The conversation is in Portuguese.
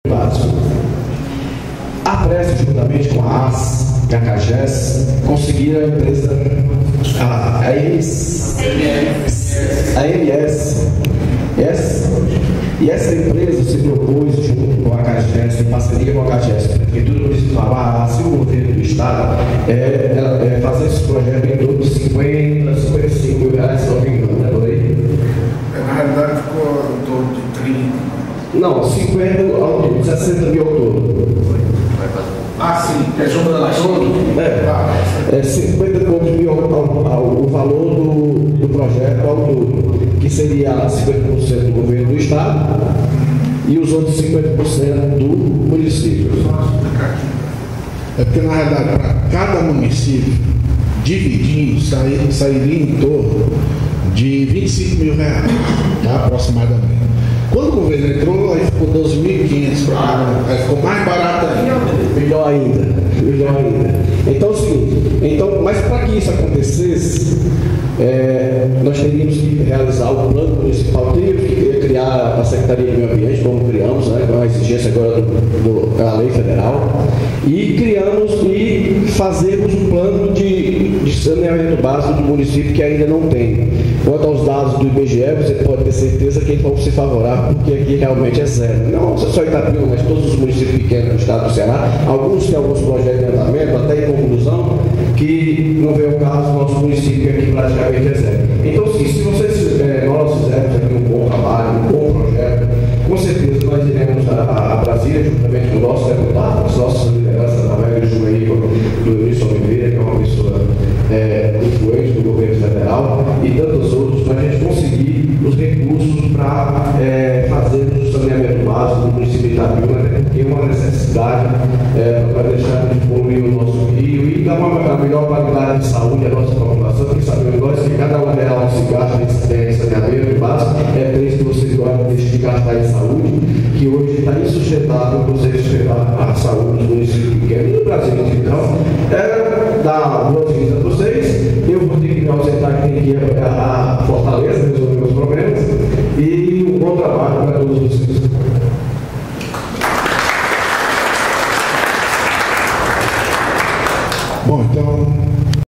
básico. A Prece, juntamente com a AS e a CAGES, conseguiram a empresa, a AMS. E essa empresa se propôs, junto com a CAGES, em parceria com a CAGES, a Prefeitura Municipal, se o governo do Estado, fazer esse projeto em torno de 50, 55 mil reais, se não me engano, né, por aí? Na realidade ficou em torno de 30. Não, 50 ao todo, 60 mil ao todo. Ah, sim, que é junto da todo? É 50 e poucos mil o valor do projeto ao todo, que seria 50% do governo do Estado e os outros 50% do município. É porque, na realidade, para cada município, dividindo, sairia em torno de 25 mil reais, tá, aproximadamente. Quando o governo entrou, aí ficou 12.500 para cada um. Aí ficou mais barato ainda. Melhor ainda. Então é o seguinte, mas para que isso acontecesse, nós teríamos que realizar o plano municipal, teríamos que criar a Secretaria de Meio Ambiente, como criamos, né, com a exigência agora da lei federal, e criamos e fazemos um plano de saneamento básico do município que ainda não tem. Quanto aos dados do IBGE, você pode ter certeza que eles vão ser favoráveis, porque aqui realmente é zero. Não só Itapema, mas todos os municípios pequenos do estado do Ceará, alguns têm alguns projetos de andamento, até em conclusão, que não vê o caso do nosso município, que aqui praticamente é zero. Então, sim, se nós fizermos aqui um bom trabalho, um bom projeto, com certeza nós iremos a Brasília, juntamente com o nosso deputado, as nossas lideranças, através do Juvenil, do Eunício Oliveira, que é uma pessoa influente do governo federal, e tantos outros, para a gente conseguir os recursos para fazermos o saneamento básico do município de Itapema, porque é uma necessidade para deixar de poluir o nosso rio e dar uma melhor qualidade de saúde à nossa população, porque sabemos nós que cada R$1 que se gasta em saneamento básico é 3 que vocês gostam de gastar em saúde, que hoje está insustentável você sustentar a saúde dos municípios pequenos e do Brasil. Então, dar boas-vindas a vocês. Eu vou ter que me ausentar, que tem que ir a Fortaleza resolver os problemas, e um bom trabalho